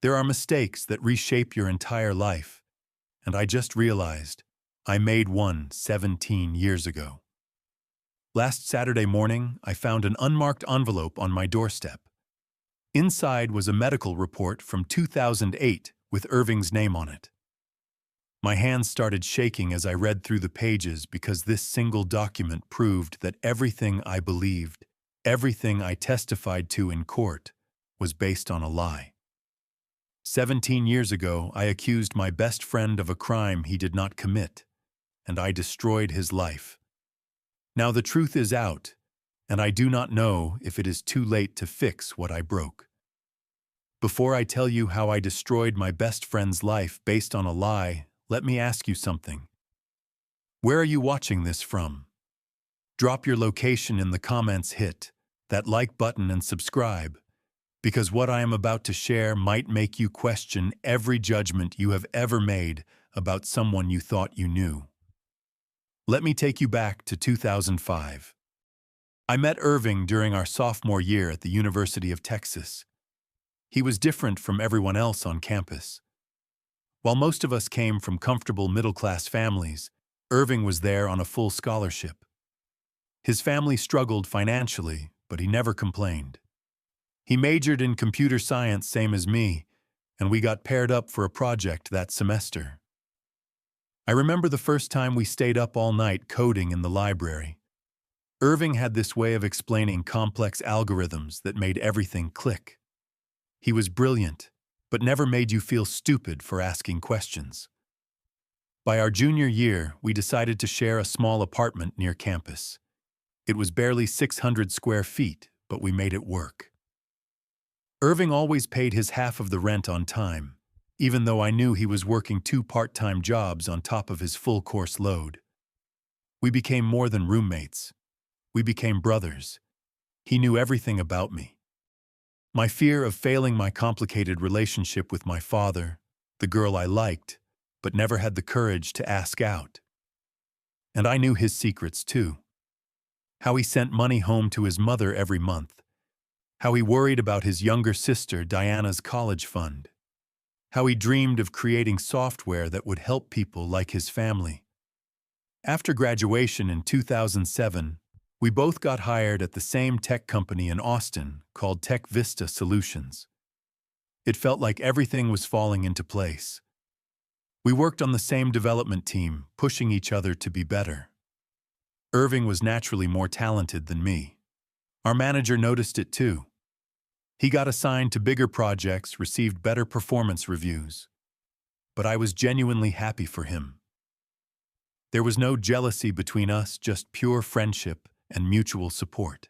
There are mistakes that reshape your entire life, and I just realized I made one 17 years ago. Last Saturday morning, I found an unmarked envelope on my doorstep. Inside was a medical report from 2008 with Irving's name on it. My hands started shaking as I read through the pages because this single document proved that everything I believed, everything I testified to in court, was based on a lie. 17 years ago, I accused my best friend of a crime he did not commit, and I destroyed his life. Now the truth is out, and I do not know if it is too late to fix what I broke. Before I tell you how I destroyed my best friend's life based on a lie, let me ask you something. Where are you watching this from? Drop your location in the comments, hit that like button and subscribe, because what I am about to share might make you question every judgment you have ever made about someone you thought you knew. Let me take you back to 2005. I met Irving during our sophomore year at the University of Texas. He was different from everyone else on campus. While most of us came from comfortable middle-class families, Irving was there on a full scholarship. His family struggled financially, but he never complained. He majored in computer science, same as me, and we got paired up for a project that semester. I remember the first time we stayed up all night coding in the library. Irving had this way of explaining complex algorithms that made everything click. He was brilliant, but never made you feel stupid for asking questions. By our junior year, we decided to share a small apartment near campus. It was barely 600 square feet, but we made it work. Irving always paid his half of the rent on time, even though I knew he was working 2 part-time jobs on top of his full course load. We became more than roommates. We became brothers. He knew everything about me. My fear of failing my complicated relationship with my father, the girl I liked, but never had the courage to ask out. And I knew his secrets too. How he sent money home to his mother every month. How he worried about his younger sister Diana's college fund. How he dreamed of creating software that would help people like his family. After graduation in 2007, we both got hired at the same tech company in Austin called Tech Vista Solutions. It felt like everything was falling into place. We worked on the same development team, pushing each other to be better. Irving was naturally more talented than me. Our manager noticed it too. He got assigned to bigger projects, received better performance reviews. But I was genuinely happy for him. There was no jealousy between us, just pure friendship and mutual support.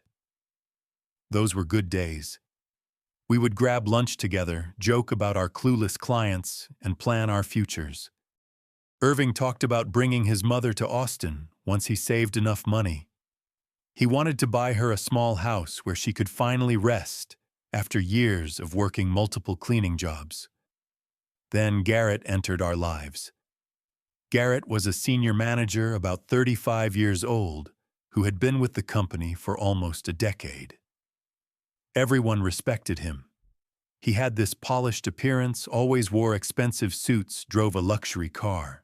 Those were good days. We would grab lunch together, joke about our clueless clients, and plan our futures. Irving talked about bringing his mother to Austin once he saved enough money. He wanted to buy her a small house where she could finally rest after years of working multiple cleaning jobs. Then Garrett entered our lives. Garrett was a senior manager about 35 years old who had been with the company for almost a decade. Everyone respected him. He had this polished appearance, always wore expensive suits, drove a luxury car.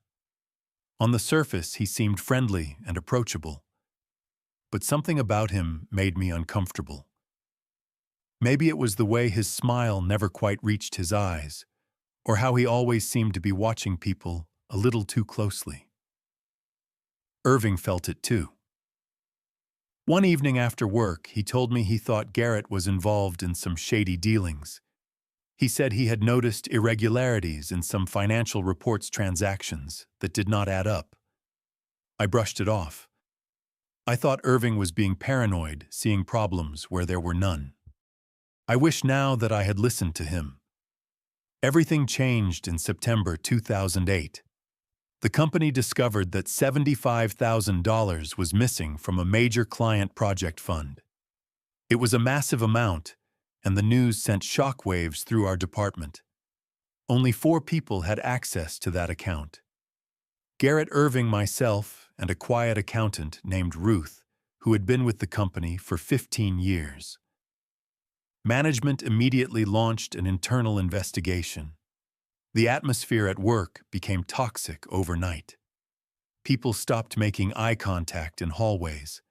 On the surface, he seemed friendly and approachable. But something about him made me uncomfortable. Maybe it was the way his smile never quite reached his eyes, or how he always seemed to be watching people a little too closely. Irving felt it too. One evening after work, he told me he thought Garrett was involved in some shady dealings. He said he had noticed irregularities in some financial reports transactions that did not add up. I brushed it off. I thought Irving was being paranoid, seeing problems where there were none. I wish now that I had listened to him. Everything changed in September 2008. The company discovered that $75,000 was missing from a major client project fund. It was a massive amount, and the news sent shockwaves through our department. Only 4 people had access to that account. Garrett, Irving, myself, and a quiet accountant named Ruth, who had been with the company for 15 years. Management immediately launched an internal investigation. The atmosphere at work became toxic overnight. People stopped making eye contact in hallways.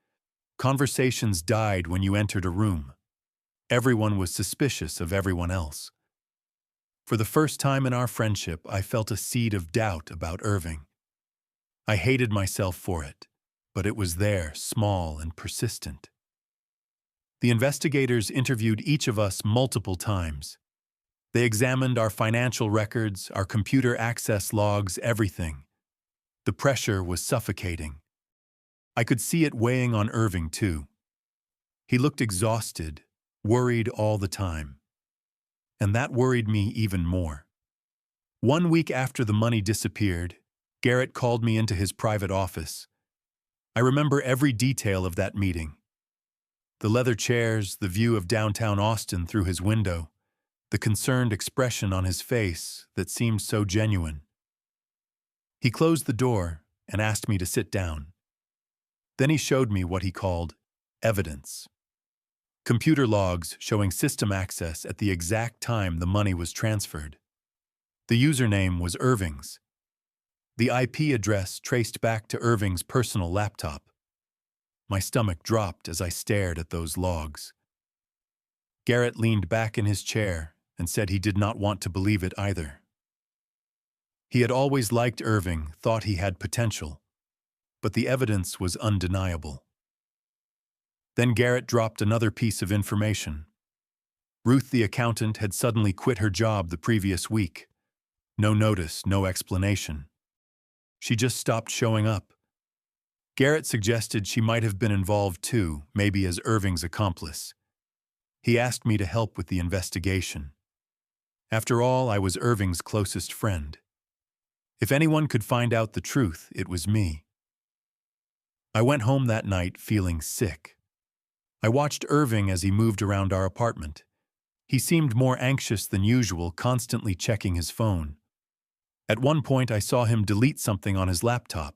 Conversations died when you entered a room. Everyone was suspicious of everyone else. For the first time in our friendship, I felt a seed of doubt about Irving. I hated myself for it, but it was there, small and persistent. The investigators interviewed each of us multiple times. They examined our financial records, our computer access logs, everything. The pressure was suffocating. I could see it weighing on Irving, too. He looked exhausted, worried all the time. And that worried me even more. 1 week after the money disappeared, Garrett called me into his private office. I remember every detail of that meeting. The leather chairs, the view of downtown Austin through his window, the concerned expression on his face that seemed so genuine. He closed the door and asked me to sit down. Then he showed me what he called evidence. Computer logs showing system access at the exact time the money was transferred. The username was Irving's. The IP address traced back to Irving's personal laptop. My stomach dropped as I stared at those logs. Garrett leaned back in his chair and said he did not want to believe it either. He had always liked Irving, thought he had potential, but the evidence was undeniable. Then Garrett dropped another piece of information. Ruth, the accountant, had suddenly quit her job the previous week. No notice, no explanation. She just stopped showing up. Garrett suggested she might have been involved too, maybe as Irving's accomplice. He asked me to help with the investigation. After all, I was Irving's closest friend. If anyone could find out the truth, it was me. I went home that night feeling sick. I watched Irving as he moved around our apartment. He seemed more anxious than usual, constantly checking his phone. At one point, I saw him delete something on his laptop.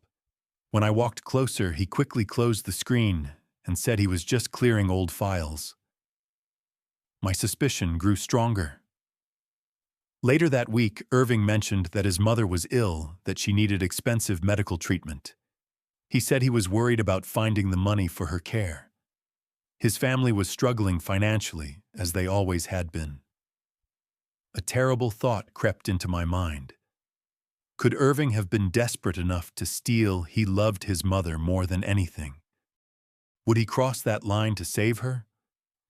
When I walked closer, he quickly closed the screen and said he was just clearing old files. My suspicion grew stronger. Later that week, Irving mentioned that his mother was ill, that she needed expensive medical treatment. He said he was worried about finding the money for her care. His family was struggling financially, as they always had been. A terrible thought crept into my mind. Could Irving have been desperate enough to steal? He loved his mother more than anything. Would he cross that line to save her?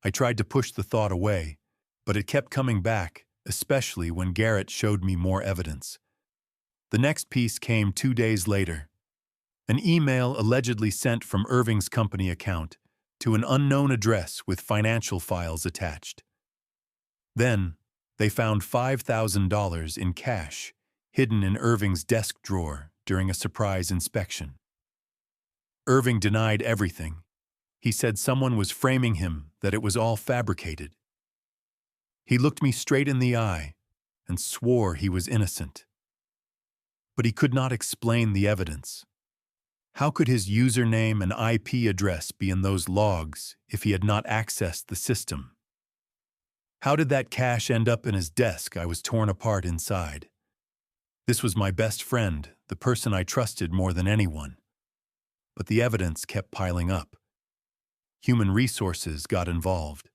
I tried to push the thought away, but it kept coming back, especially when Garrett showed me more evidence. The next piece came 2 days later. An email allegedly sent from Irving's company account to an unknown address with financial files attached. Then, they found $5,000 in cash hidden in Irving's desk drawer during a surprise inspection. Irving denied everything. He said someone was framing him, that it was all fabricated. He looked me straight in the eye and swore he was innocent. But he could not explain the evidence. How could his username and IP address be in those logs if he had not accessed the system? How did that cash end up in his desk? I was torn apart inside. This was my best friend, the person I trusted more than anyone. But the evidence kept piling up. Human resources got involved.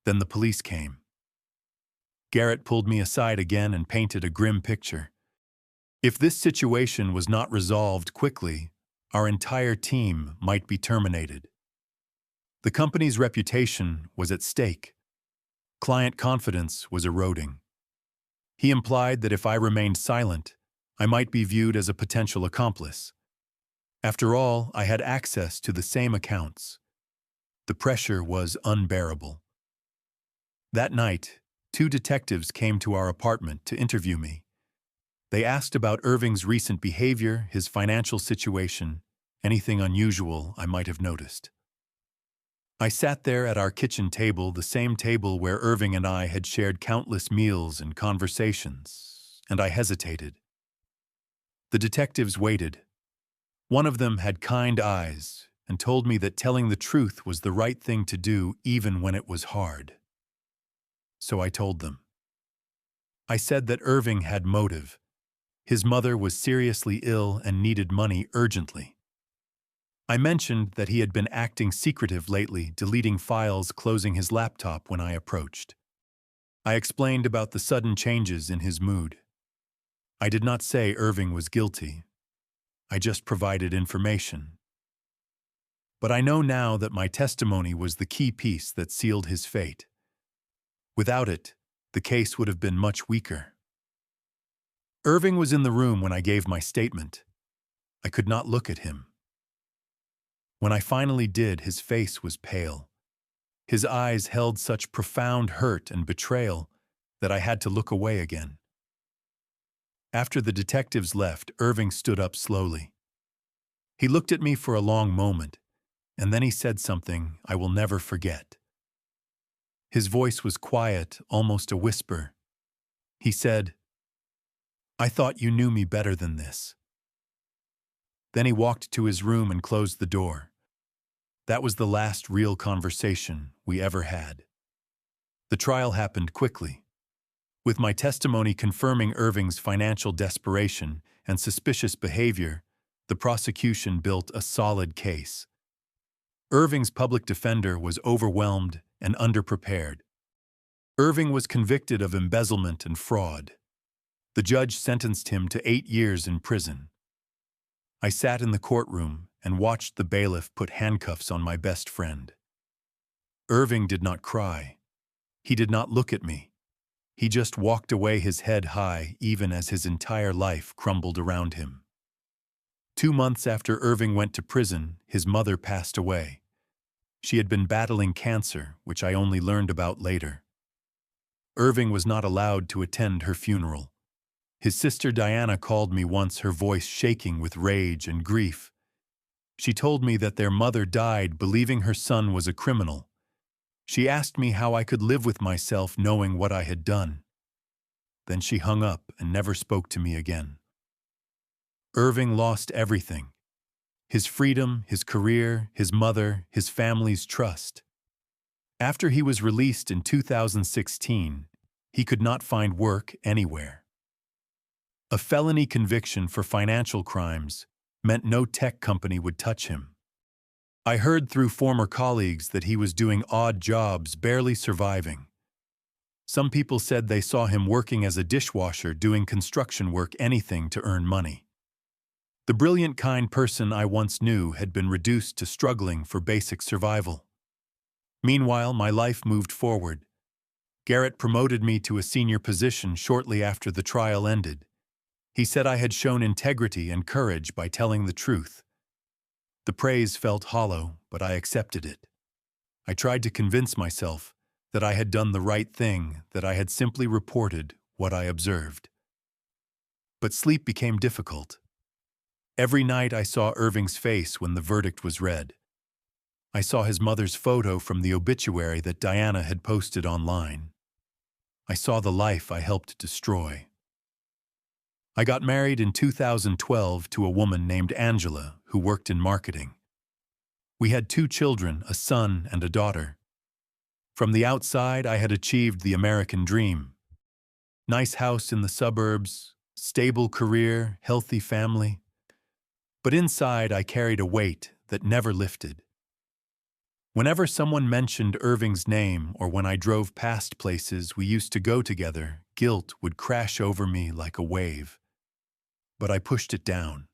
Then the police came. Garrett pulled me aside again and painted a grim picture. If this situation was not resolved quickly, our entire team might be terminated. The company's reputation was at stake. Client confidence was eroding. He implied that if I remained silent, I might be viewed as a potential accomplice. After all, I had access to the same accounts. The pressure was unbearable. That night, 2 detectives came to our apartment to interview me. They asked about Irving's recent behavior, his financial situation, anything unusual I might have noticed. I sat there at our kitchen table, the same table where Irving and I had shared countless meals and conversations, and I hesitated. The detectives waited. One of them had kind eyes and told me that telling the truth was the right thing to do even when it was hard. so I told them. I said that Irving had motive. His mother was seriously ill and needed money urgently. I mentioned that he had been acting secretive lately, deleting files, closing his laptop when I approached. I explained about the sudden changes in his mood. I did not say Irving was guilty. I just provided information. But I know now that my testimony was the key piece that sealed his fate. Without it, the case would have been much weaker. Irving was in the room when I gave my statement. I could not look at him. When I finally did, his face was pale. His eyes held such profound hurt and betrayal that I had to look away again. After the detectives left, Irving stood up slowly. He looked at me for a long moment, and then he said something I will never forget. His voice was quiet, almost a whisper. He said, "I thought you knew me better than this." Then he walked to his room and closed the door. That was the last real conversation we ever had. The trial happened quickly. With my testimony confirming Irving's financial desperation and suspicious behavior, the prosecution built a solid case. Irving's public defender was overwhelmed and underprepared. Irving was convicted of embezzlement and fraud. The judge sentenced him to 8 years in prison. I sat in the courtroom and watched the bailiff put handcuffs on my best friend. Irving did not cry. He did not look at me. He just walked away, his head high, even as his entire life crumbled around him. 2 months after Irving went to prison, his mother passed away. She had been battling cancer, which I only learned about later. Irving was not allowed to attend her funeral. His sister Diana called me once, her voice shaking with rage and grief. She told me that their mother died believing her son was a criminal. She asked me how I could live with myself knowing what I had done. Then she hung up and never spoke to me again. Irving lost everything. His freedom, his career, his mother, his family's trust. After he was released in 2016, he could not find work anywhere. A felony conviction for financial crimes meant no tech company would touch him. I heard through former colleagues that he was doing odd jobs, barely surviving. Some people said they saw him working as a dishwasher, doing construction work, anything to earn money. The brilliant, kind person I once knew had been reduced to struggling for basic survival. Meanwhile, my life moved forward. Garrett promoted me to a senior position shortly after the trial ended. He said I had shown integrity and courage by telling the truth. The praise felt hollow, but I accepted it. I tried to convince myself that I had done the right thing, that I had simply reported what I observed. But sleep became difficult. Every night I saw Irving's face when the verdict was read. I saw his mother's photo from the obituary that Diana had posted online. I saw the life I helped destroy. I got married in 2012 to a woman named Angela who worked in marketing. We had 2 children, a son and a daughter. From the outside, I had achieved the American dream. Nice house in the suburbs, stable career, healthy family. But inside, I carried a weight that never lifted. Whenever someone mentioned Irving's name or when I drove past places we used to go together, guilt would crash over me like a wave. But I pushed it down.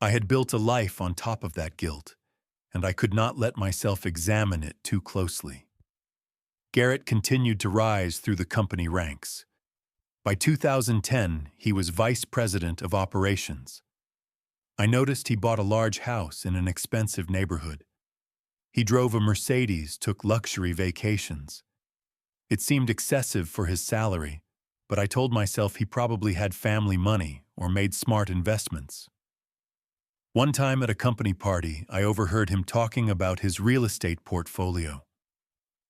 I had built a life on top of that guilt, and I could not let myself examine it too closely. Garrett continued to rise through the company ranks. By 2010, he was vice president of operations. I noticed he bought a large house in an expensive neighborhood. He drove a Mercedes, took luxury vacations. It seemed excessive for his salary, but I told myself he probably had family money or made smart investments. One time at a company party, I overheard him talking about his real estate portfolio.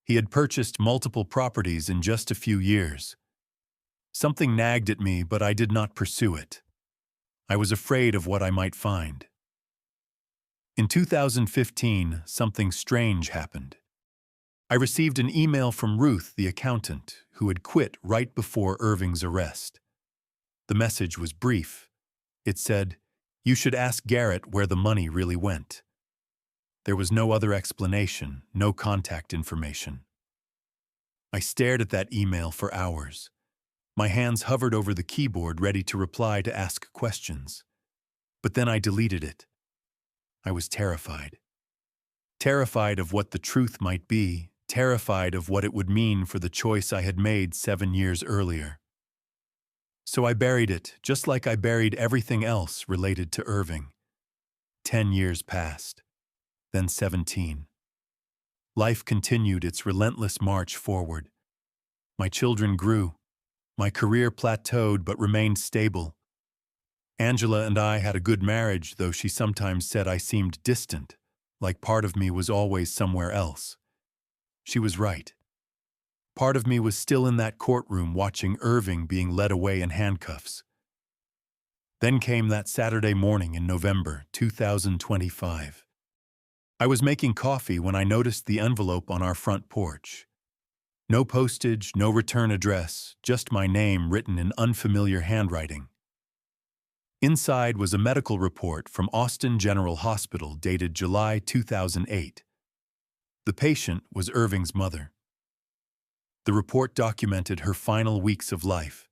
He had purchased multiple properties in just a few years. Something nagged at me, but I did not pursue it. I was afraid of what I might find. In 2015, something strange happened. I received an email from Ruth, the accountant, who had quit right before Irving's arrest. The message was brief. It said, "You should ask Garrett where the money really went." There was no other explanation, no contact information. I stared at that email for hours. My hands hovered over the keyboard, ready to reply, to ask questions. But then I deleted it. I was terrified. Terrified of what the truth might be, terrified of what it would mean for the choice I had made 7 years earlier. So I buried it, just like I buried everything else related to Irving. 10 years passed, then 17. Life continued its relentless march forward. My children grew. My career plateaued but remained stable. Angela and I had a good marriage, though she sometimes said I seemed distant, like part of me was always somewhere else. She was right. Part of me was still in that courtroom watching Irving being led away in handcuffs. Then came that Saturday morning in November 2025. I was making coffee when I noticed the envelope on our front porch. No postage, no return address, just my name written in unfamiliar handwriting. Inside was a medical report from Austin General Hospital dated July 2008. The patient was Irving's mother. The report documented her final weeks of life.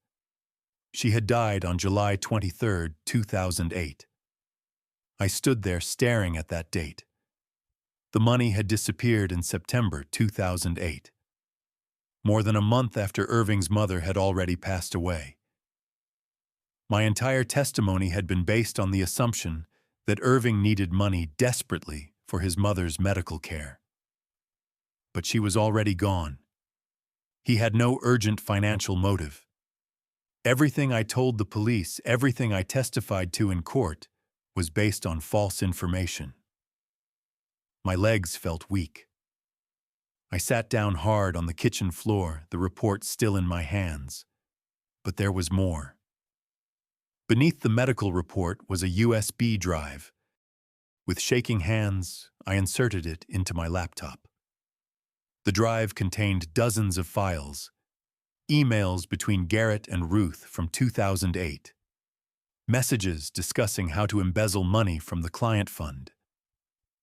She had died on July 23, 2008. I stood there staring at that date. The money had disappeared in September 2008. More than a month after Irving's mother had already passed away. My entire testimony had been based on the assumption that Irving needed money desperately for his mother's medical care. But she was already gone. He had no urgent financial motive. Everything I told the police, everything I testified to in court, was based on false information. My legs felt weak. I sat down hard on the kitchen floor, the report still in my hands. But there was more. Beneath the medical report was a USB drive. With shaking hands, I inserted it into my laptop. The drive contained dozens of files, emails between Garrett and Ruth from 2008, messages discussing how to embezzle money from the client fund,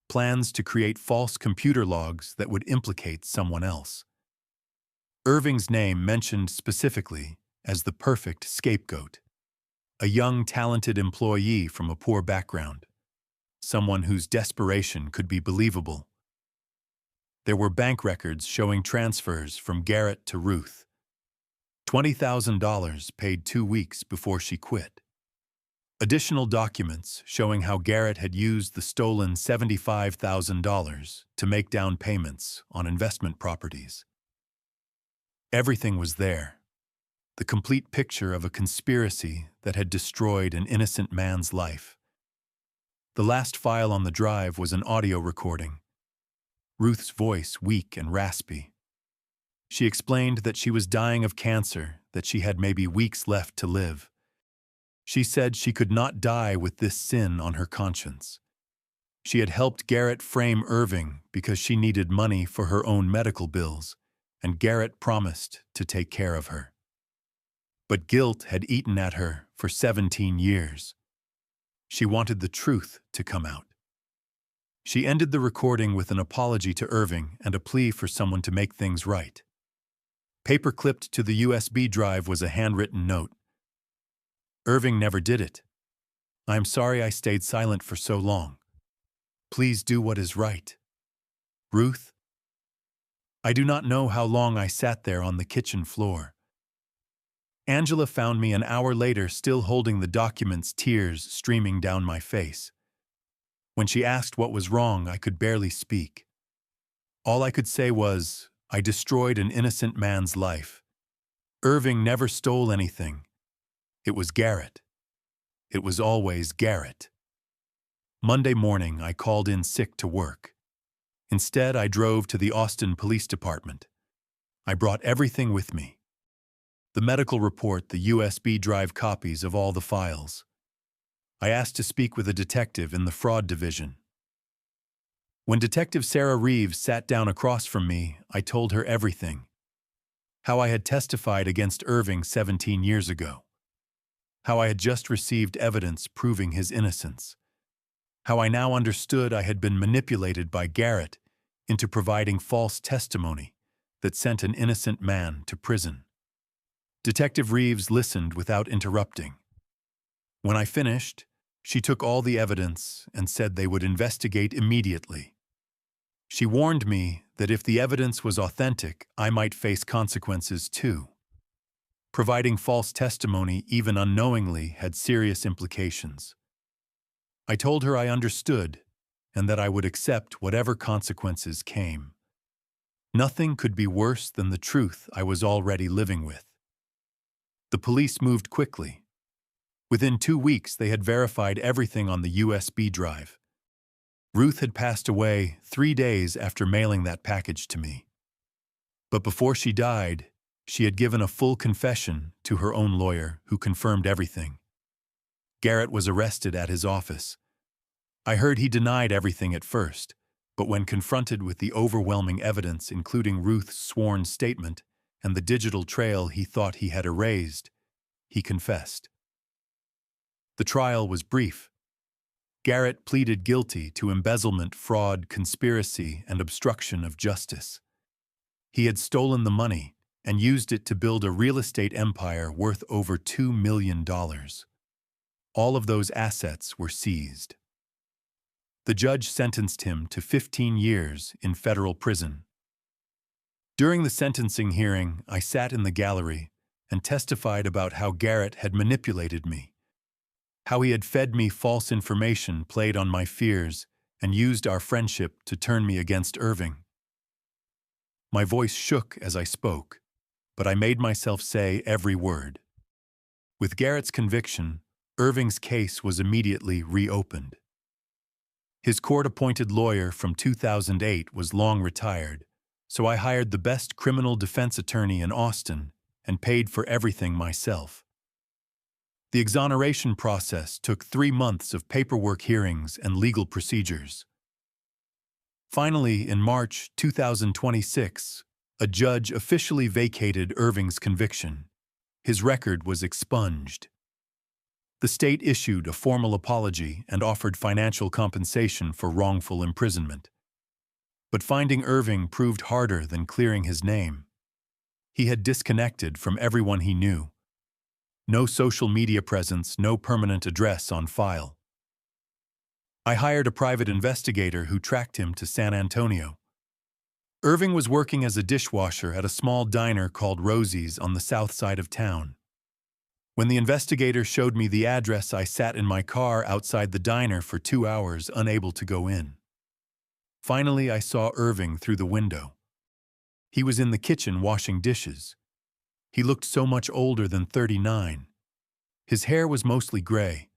plans to create false computer logs that would implicate someone else. Irving's name mentioned specifically as the perfect scapegoat. A young, talented employee from a poor background. Someone whose desperation could be believable. There were bank records showing transfers from Garrett to Ruth. $20,000 paid 2 weeks before she quit. Additional documents showing how Garrett had used the stolen $75,000 to make down payments on investment properties. Everything was there. The complete picture of a conspiracy that had destroyed an innocent man's life. The last file on the drive was an audio recording. Ruth's voice weak and raspy. She explained that she was dying of cancer, that she had maybe weeks left to live. She said she could not die with this sin on her conscience. She had helped Garrett frame Irving because she needed money for her own medical bills, and Garrett promised to take care of her. But guilt had eaten at her for 17 years. She wanted the truth to come out. She ended the recording with an apology to Irving and a plea for someone to make things right. Paper-clipped to the USB drive was a handwritten note. Irving never did it. I'm sorry I stayed silent for so long. Please do what is right. Ruth. I do not know how long I sat there on the kitchen floor. Angela found me an hour later still holding the documents, tears streaming down my face. When she asked what was wrong, I could barely speak. All I could say was, I destroyed an innocent man's life. Irving never stole anything. It was Garrett. It was always Garrett. Monday morning, I called in sick to work. Instead, I drove to the Austin Police Department. I brought everything with me. The medical report, the USB drive copies of all the files. I asked to speak with a detective in the fraud division. When Detective Sarah Reeves sat down across from me, I told her everything. How I had testified against Irving 17 years ago. How I had just received evidence proving his innocence. How I now understood I had been manipulated by Garrett into providing false testimony that sent an innocent man to prison. Detective Reeves listened without interrupting. When I finished, she took all the evidence and said they would investigate immediately. She warned me that if the evidence was authentic, I might face consequences too. Providing false testimony, even unknowingly, had serious implications. I told her I understood and that I would accept whatever consequences came. Nothing could be worse than the truth I was already living with. The police moved quickly. Within 2 weeks, they had verified everything on the USB drive. Ruth had passed away 3 days after mailing that package to me. But before she died, she had given a full confession to her own lawyer, who confirmed everything. Garrett was arrested at his office. I heard he denied everything at first, but when confronted with the overwhelming evidence, including Ruth's sworn statement and the digital trail he thought he had erased, he confessed. The trial was brief. Garrett pleaded guilty to embezzlement, fraud, conspiracy, and obstruction of justice. He had stolen the money and used it to build a real estate empire worth over $2 million. All of those assets were seized. The judge sentenced him to 15 years in federal prison. During the sentencing hearing, I sat in the gallery and testified about how Garrett had manipulated me, how he had fed me false information, played on my fears, and used our friendship to turn me against Irving. My voice shook as I spoke, but I made myself say every word. With Garrett's conviction, Irving's case was immediately reopened. His court-appointed lawyer from 2008 was long retired, so I hired the best criminal defense attorney in Austin and paid for everything myself. The exoneration process took 3 months of paperwork, hearings, and legal procedures. Finally, in March 2026, a judge officially vacated Irving's conviction. His record was expunged. The state issued a formal apology and offered financial compensation for wrongful imprisonment. But finding Irving proved harder than clearing his name. He had disconnected from everyone he knew. No social media presence, no permanent address on file. I hired a private investigator who tracked him to San Antonio. Irving was working as a dishwasher at a small diner called Rosie's on the south side of town. When the investigator showed me the address, I sat in my car outside the diner for 2 hours, unable to go in. Finally, I saw Irving through the window. He was in the kitchen washing dishes. He looked so much older than 39. His hair was mostly gray.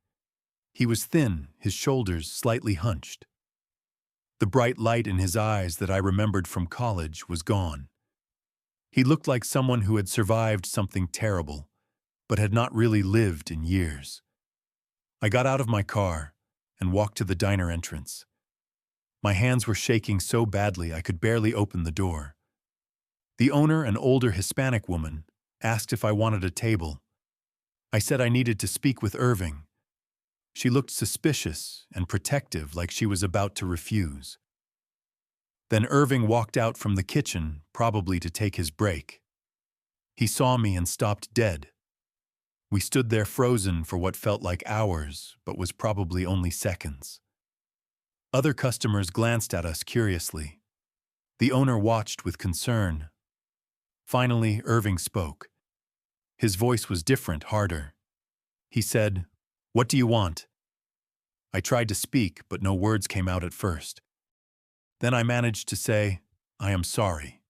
He was thin, his shoulders slightly hunched. The bright light in his eyes that I remembered from college was gone. He looked like someone who had survived something terrible, but had not really lived in years. I got out of my car and walked to the diner entrance. My hands were shaking so badly I could barely open the door. The owner, an older Hispanic woman, asked if I wanted a table. I said I needed to speak with Irving. She looked suspicious and protective, like she was about to refuse. Then Irving walked out from the kitchen, probably to take his break. He saw me and stopped dead. We stood there frozen for what felt like hours, but was probably only seconds. Other customers glanced at us curiously. The owner watched with concern. Finally, Irving spoke. His voice was different, harder. He said, "What do you want?" I tried to speak, but no words came out at first. Then I managed to say, "I am sorry."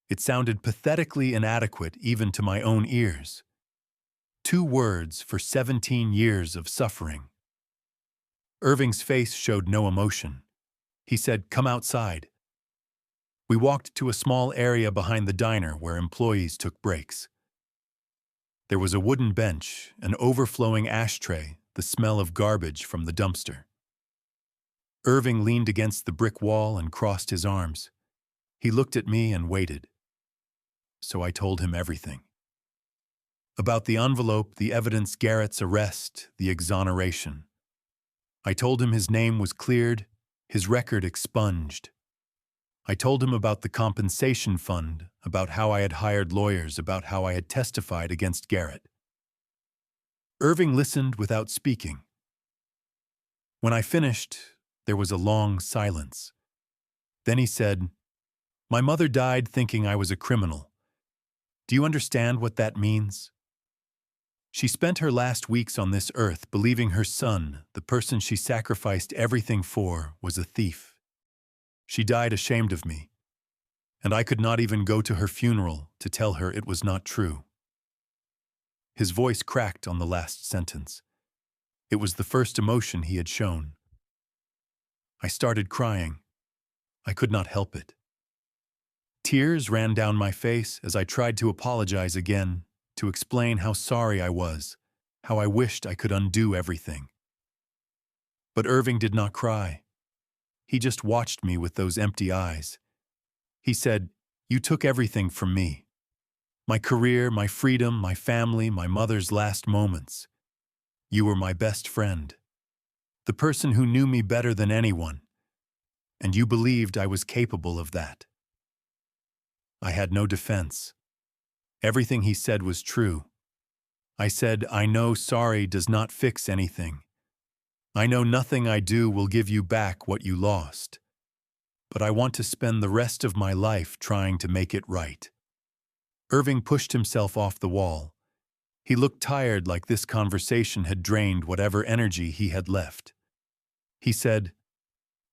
It sounded pathetically inadequate even to my own ears. 2 words for 17 years of suffering. Irving's face showed no emotion. He said, "Come outside." We walked to a small area behind the diner where employees took breaks. There was a wooden bench, an overflowing ashtray, the smell of garbage from the dumpster. Irving leaned against the brick wall and crossed his arms. He looked at me and waited. So I told him everything. About the envelope, the evidence, Garrett's arrest, the exoneration. I told him his name was cleared, his record expunged. I told him about the compensation fund, about how I had hired lawyers, about how I had testified against Garrett. Irving listened without speaking. When I finished, there was a long silence. Then he said, "My mother died thinking I was a criminal. Do you understand what that means? She spent her last weeks on this earth believing her son, the person she sacrificed everything for, was a thief. She died ashamed of me, and I could not even go to her funeral to tell her it was not true." His voice cracked on the last sentence. It was the first emotion he had shown. I started crying. I could not help it. Tears ran down my face as I tried to apologize again, to explain how sorry I was, how I wished I could undo everything. But Irving did not cry. He just watched me with those empty eyes. He said, "You took everything from me. My career, my freedom, my family, my mother's last moments. You were my best friend, the person who knew me better than anyone, and you believed I was capable of that." I had no defense. Everything he said was true. I said, "I know sorry does not fix anything. I know nothing I do will give you back what you lost. But I want to spend the rest of my life trying to make it right." Irving pushed himself off the wall. He looked tired, like this conversation had drained whatever energy he had left. He said,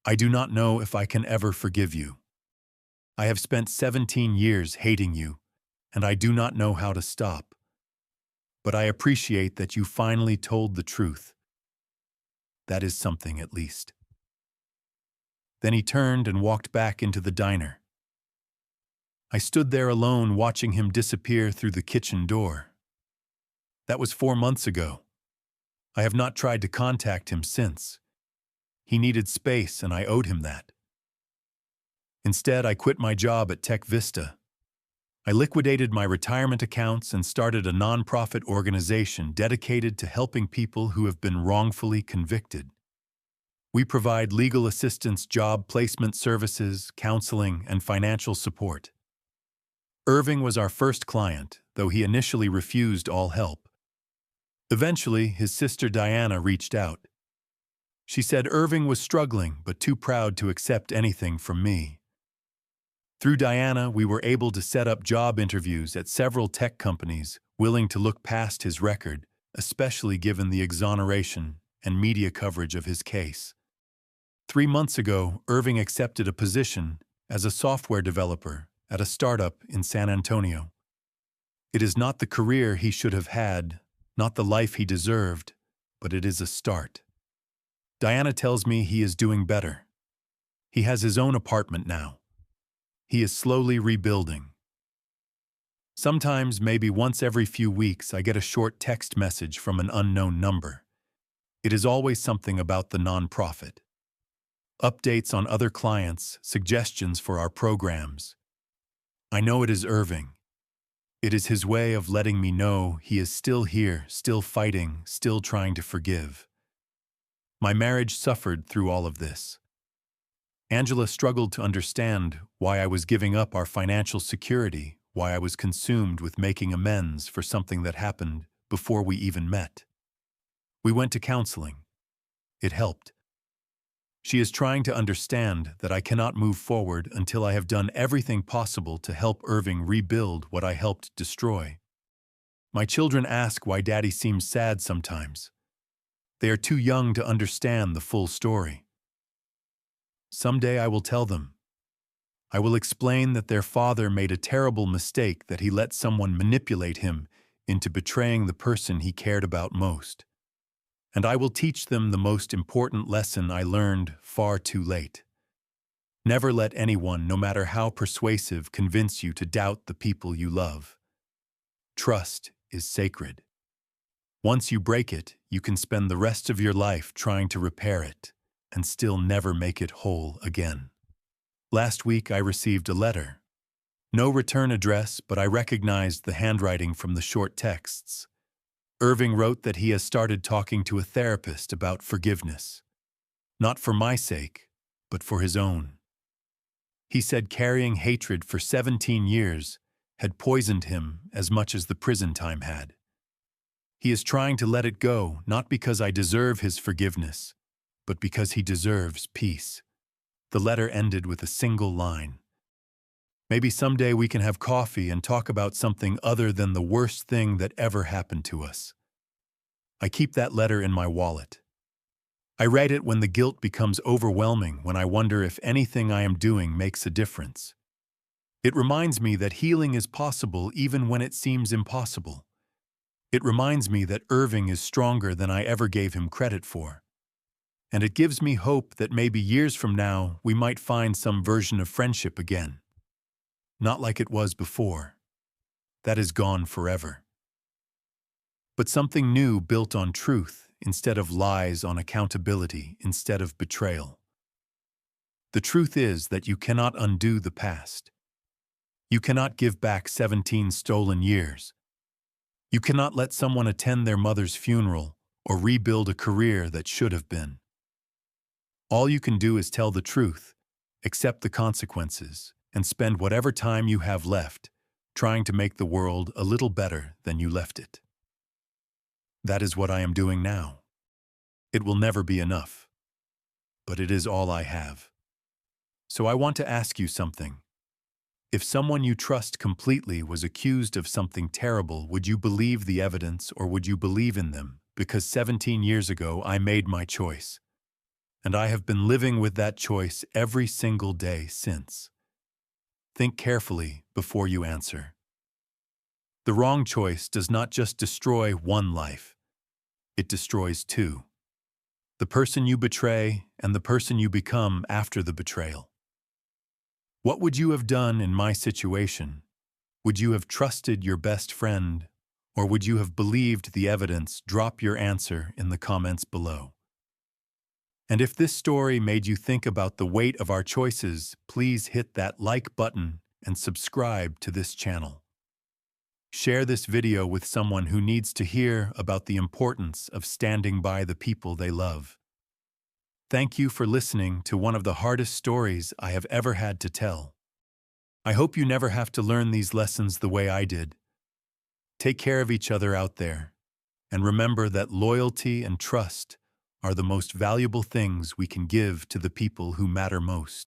"I do not know if I can ever forgive you. I have spent 17 years hating you, and I do not know how to stop. But I appreciate that you finally told the truth. That is something, at least." Then he turned and walked back into the diner. I stood there alone, watching him disappear through the kitchen door. That was 4 months ago. I have not tried to contact him since. He needed space, and I owed him that. Instead, I quit my job at Tech Vista. I liquidated my retirement accounts and started a nonprofit organization dedicated to helping people who have been wrongfully convicted. We provide legal assistance, job placement services, counseling, and financial support. Irving was our first client, though he initially refused all help. Eventually, his sister Diana reached out. She said Irving was struggling but too proud to accept anything from me. Through Diana, we were able to set up job interviews at several tech companies willing to look past his record, especially given the exoneration and media coverage of his case. 3 months ago, Irving accepted a position as a software developer at a startup in San Antonio. It is not the career he should have had, not the life he deserved, but it is a start. Diana tells me he is doing better. He has his own apartment now. He is slowly rebuilding. Sometimes, maybe once every few weeks, I get a short text message from an unknown number. It is always something about the nonprofit. Updates on other clients, suggestions for our programs. I know it is Irving. It is his way of letting me know he is still here, still fighting, still trying to forgive. My marriage suffered through all of this. Angela struggled to understand why I was giving up our financial security, why I was consumed with making amends for something that happened before we even met. We went to counseling. It helped. She is trying to understand that I cannot move forward until I have done everything possible to help Irving rebuild what I helped destroy. My children ask why Daddy seems sad sometimes. They are too young to understand the full story. Someday I will tell them. I will explain that their father made a terrible mistake, that he let someone manipulate him into betraying the person he cared about most. And I will teach them the most important lesson I learned far too late. Never let anyone, no matter how persuasive, convince you to doubt the people you love. Trust is sacred. Once you break it, you can spend the rest of your life trying to repair it. and still never make it whole again. Last week I received a letter. No return address, but I recognized the handwriting from the short texts. Irving wrote that he has started talking to a therapist about forgiveness. Not for my sake, but for his own. He said carrying hatred for 17 years had poisoned him as much as the prison time had. He is trying to let it go, not because I deserve his forgiveness, but because he deserves peace. The letter ended with a single line. Maybe someday we can have coffee and talk about something other than the worst thing that ever happened to us. I keep that letter in my wallet. I write it when the guilt becomes overwhelming, when I wonder if anything I am doing makes a difference. It reminds me that healing is possible even when it seems impossible. It reminds me that Irving is stronger than I ever gave him credit for. And it gives me hope that maybe years from now we might find some version of friendship again. Not like it was before. That is gone forever. But something new built on truth instead of lies, on accountability instead of betrayal. The truth is that you cannot undo the past. You cannot give back 17 stolen years. You cannot let someone attend their mother's funeral or rebuild a career that should have been. All you can do is tell the truth, accept the consequences, and spend whatever time you have left trying to make the world a little better than you left it. That is what I am doing now. It will never be enough, but it is all I have. So I want to ask you something. If someone you trust completely was accused of something terrible, would you believe the evidence or would you believe in them? Because 17 years ago I made my choice, and I have been living with that choice every single day since. Think carefully before you answer. The wrong choice does not just destroy one life, it destroys two. The person you betray and the person you become after the betrayal. What would you have done in my situation? Would you have trusted your best friend, or would you have believed the evidence? Drop your answer in the comments below. And if this story made you think about the weight of our choices, please hit that like button and subscribe to this channel. Share this video with someone who needs to hear about the importance of standing by the people they love. Thank you for listening to one of the hardest stories I have ever had to tell. I hope you never have to learn these lessons the way I did. Take care of each other out there, and remember that loyalty and trust are the most valuable things we can give to the people who matter most.